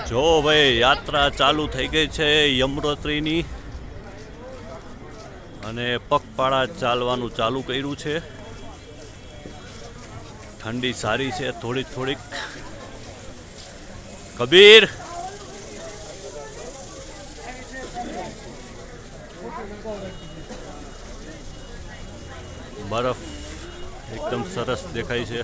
જો ભાઈ યાત્રા ચાલુ થઈ ગઈ છે યમનોત્રીની અને પગપાળા ચાલવાનું ચાલુ કર્યું છે. ઠંડી સારી છે થોડીક. કબીર બરફ એકદમ સરસ દેખાય છે.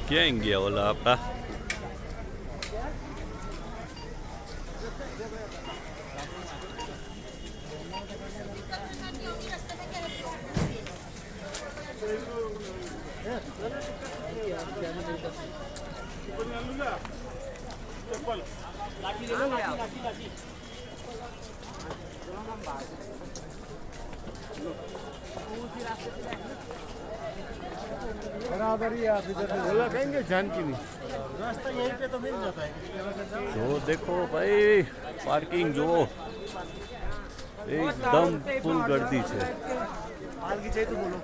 ક્યાં ગયા ઓલા આપણા जो देखो भाई पार्किंग जो एकदम फुल गर्दी છે. पालकी चाहिए तो बोलो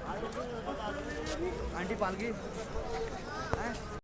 आंटी पालकी